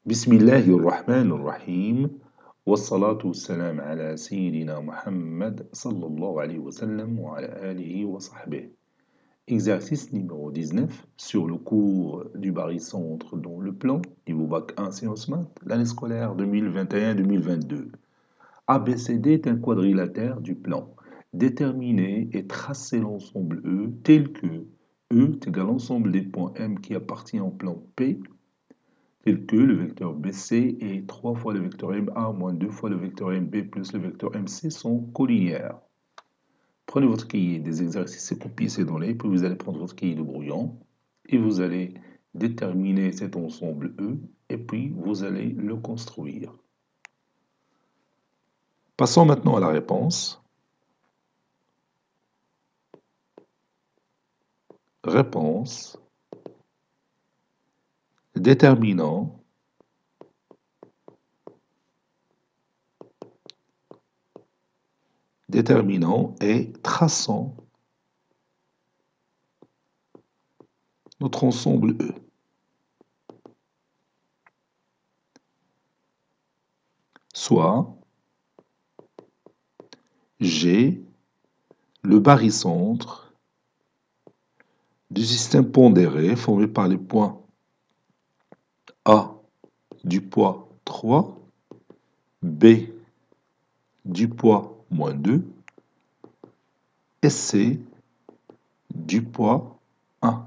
بسم الله الرحمن الرحيم والصلاة والسلام على سيدنا Muhammad sallallahu alayhi wa sallam wa ala alihi wa sahbihi. Exercice numéro 19 sur le cours du barycentre dans le plan niveau bac 1 sciences maths, l'année scolaire 2021-2022. ABCD est un quadrilatère du plan. Déterminer et tracer l'ensemble E tel que E est égal à l'ensemble des points M qui appartient au plan P tel que le vecteur BC est 3 fois le vecteur MA moins 2 fois le vecteur MB plus le vecteur MC sont collinéaires. Prenez votre cahier des exercices et copiez ces données, puis vous allez prendre votre cahier de brouillon et vous allez déterminer cet ensemble E et puis vous allez le construire. Passons maintenant à la réponse. Réponse. Déterminant. Déterminant et traçant notre ensemble E. Soit G, le barycentre du système pondéré formé par les points A du poids 3, B du poids moins 2 et C du poids 1.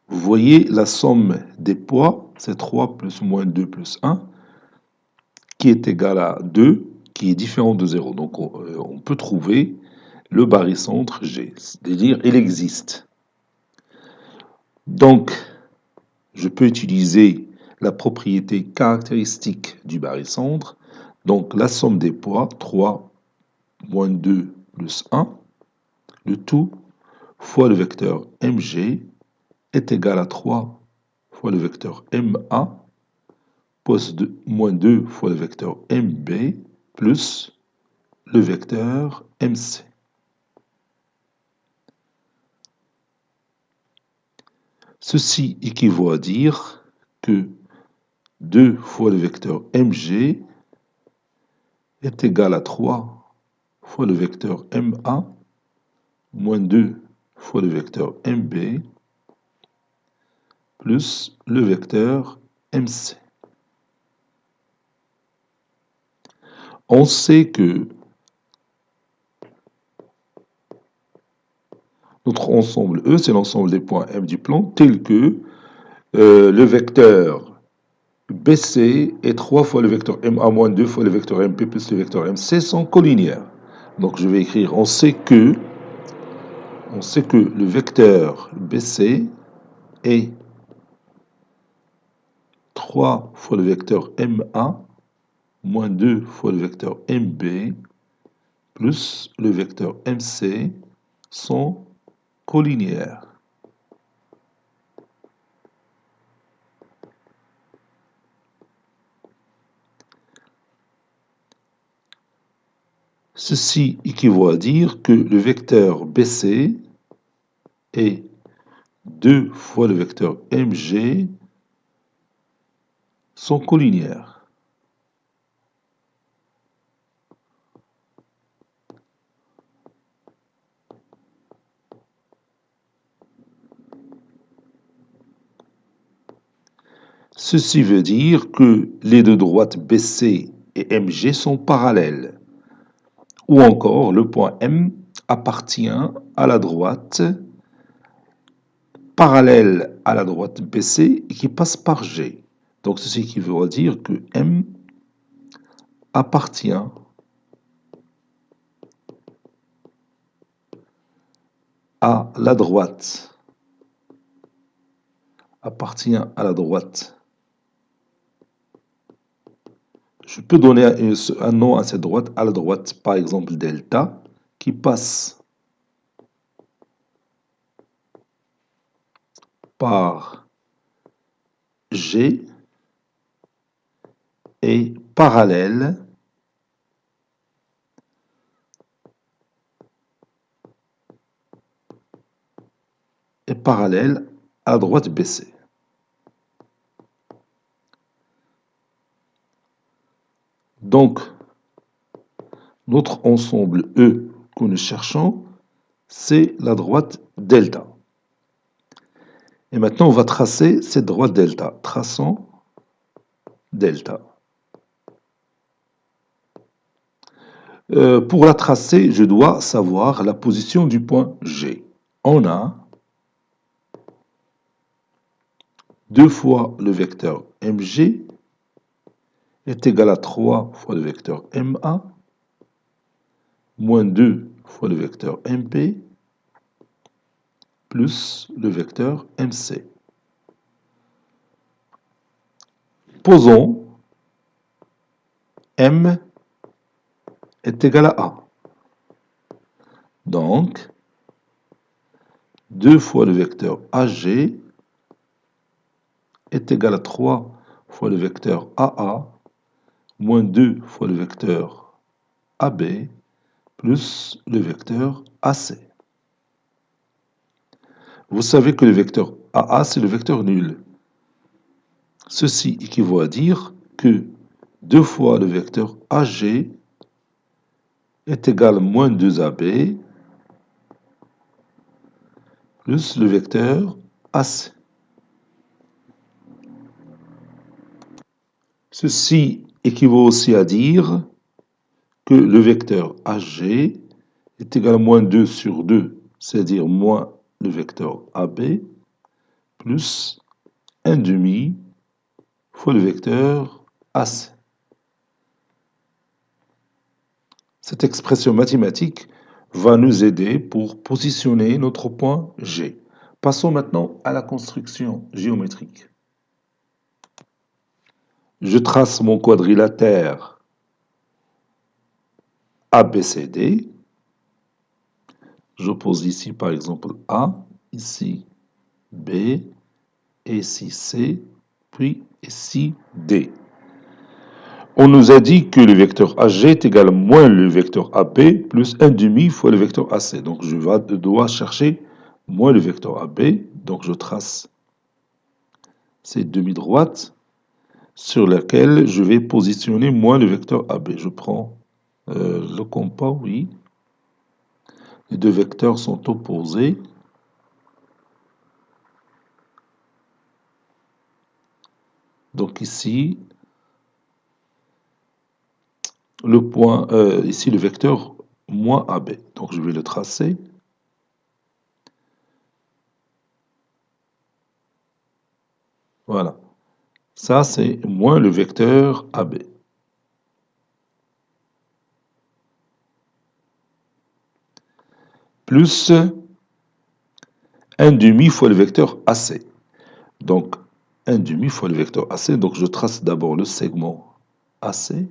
Vous voyez la somme des poids, c'est 3 plus moins 2 plus 1, qui est égal à 2, qui est différent de 0. Donc on peut trouver le barycentre G, c'est-à-dire il existe. Donc, je peux utiliser la propriété caractéristique du barycentre. Donc, la somme des poids, 3 moins 2 plus 1, le tout fois le vecteur mg est égal à 3 fois le vecteur ma plus moins 2 fois le vecteur mb plus le vecteur mc. Ceci équivaut à dire que 2 fois le vecteur mg est égal à 3 fois le vecteur ma moins 2 fois le vecteur mb plus le vecteur mc. On sait que notre ensemble E, c'est l'ensemble des points M du plan, tel que le vecteur BC est 3 fois le vecteur MA moins 2 fois le vecteur MP plus le vecteur MC sont collinéaires. Donc je vais écrire, on sait que le vecteur BC est 3 fois le vecteur MA moins 2 fois le vecteur MB plus le vecteur MC sont collinéaires. Ceci équivaut à dire que le vecteur BC est 2 fois le vecteur MG sont collinéaires. Ceci veut dire que les deux droites BC et MG sont parallèles. Ou encore, le point M appartient à la droite parallèle à la droite BC et qui passe par G. Donc ceci équivaut à dire que M appartient à la droite. Je peux donner un nom à cette droite, à la droite, par exemple delta, qui passe par G et parallèle à la droite BC. Donc, notre ensemble E que nous cherchons, c'est la droite delta. Et maintenant, on va tracer cette droite delta. Traçons delta. Pour la tracer, je dois savoir la position du point G. On a 2 fois le vecteur mg est égal à 3 fois le vecteur ma, moins 2 fois le vecteur mp, plus le vecteur mc. Posons m est égal à a. Donc, 2 fois le vecteur ag est égal à 3 fois le vecteur aa, moins 2 fois le vecteur AB, plus le vecteur AC. Vous savez que le vecteur AA, c'est le vecteur nul. Ceci équivaut à dire que 2 fois le vecteur AG est égal à moins 2AB plus le vecteur AC. Ceci équivaut aussi à dire que le vecteur AG est égal à moins 2 sur 2, c'est-à-dire moins le vecteur AB, plus 1 demi fois le vecteur AC. Cette expression mathématique va nous aider pour positionner notre point G. Passons maintenant à la construction géométrique. Je trace mon quadrilatère ABCD. Je pose ici par exemple A, ici B, et ici C, puis ici D. On nous a dit que le vecteur AG est égal à moins le vecteur AB plus 1 demi fois le vecteur AC. Donc je dois chercher moins le vecteur AB. Donc je trace cette demi-droite sur laquelle je vais positionner moins le vecteur AB. Je prends le compas, oui. Les deux vecteurs sont opposés. Donc ici, le point, ici le vecteur moins AB. Donc je vais le tracer. Voilà. Ça, c'est moins le vecteur AB. Plus 1 demi fois le vecteur AC. Donc, 1 demi fois le vecteur AC. Donc, je trace d'abord le segment AC.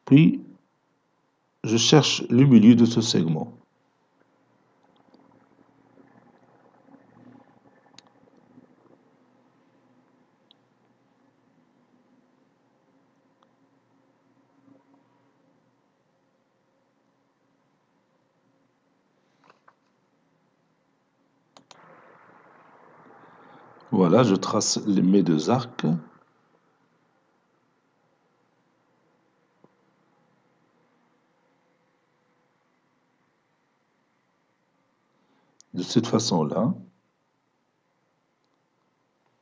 Puis, je cherche le milieu de ce segment. Voilà, je trace mes deux arcs. De cette façon-là,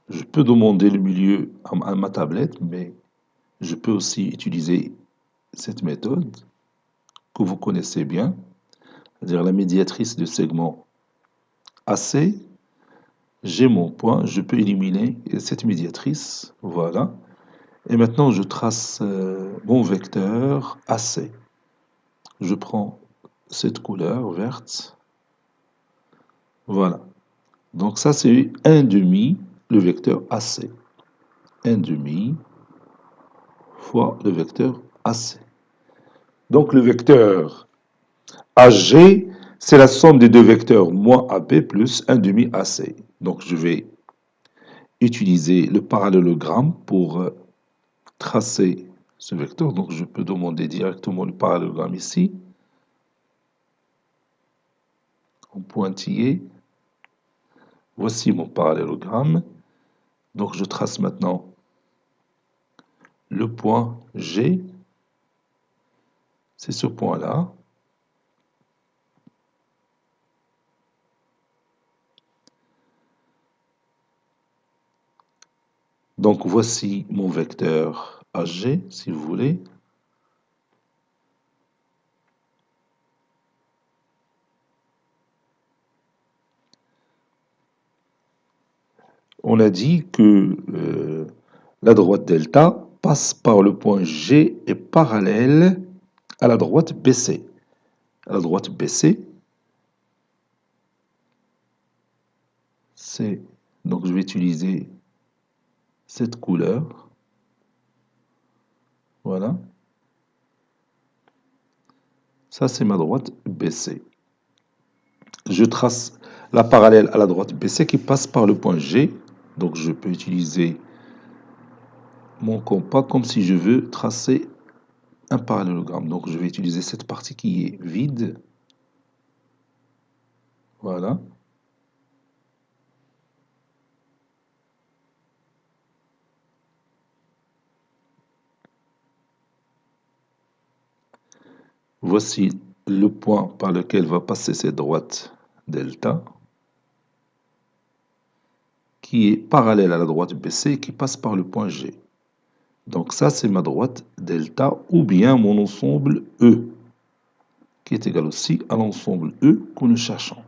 je peux demander le milieu à ma tablette, mais je peux aussi utiliser cette méthode que vous connaissez bien, c'est-à-dire la médiatrice de segment AC. J'ai mon point, je peux éliminer cette médiatrice, voilà. Et maintenant, je trace mon vecteur AC. Je prends cette couleur verte, voilà. Donc ça, c'est 1 demi, le vecteur AC. 1 demi fois le vecteur AC. Donc le vecteur AG, c'est la somme des deux vecteurs moins AB plus 1 demi AC. Donc je vais utiliser le parallélogramme pour tracer ce vecteur. Donc je peux demander directement le parallélogramme ici, en pointillé. Voici mon parallélogramme. Donc je trace maintenant le point G, c'est ce point-là. Donc voici mon vecteur HG, si vous voulez. On a dit que la droite delta passe par le point G et parallèle à la droite BC. À la droite BC, c'est... Donc je vais utiliser cette couleur. Voilà. Ça, c'est ma droite BC. Je trace la parallèle à la droite BC qui passe par le point G. Donc je peux utiliser mon compas comme si je veux tracer un parallélogramme. Donc je vais utiliser cette partie qui est vide. Voilà. Voici le point par lequel va passer cette droite delta, qui est parallèle à la droite BC et qui passe par le point G. Donc ça, c'est ma droite delta ou bien mon ensemble E, qui est égal aussi à l'ensemble E que nous cherchons.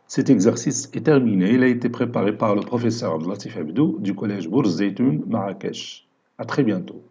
Cet exercice est terminé. Il a été préparé par le professeur Abdelatif Abdou du collège Bourz Zeytoun, Marrakech. À très bientôt.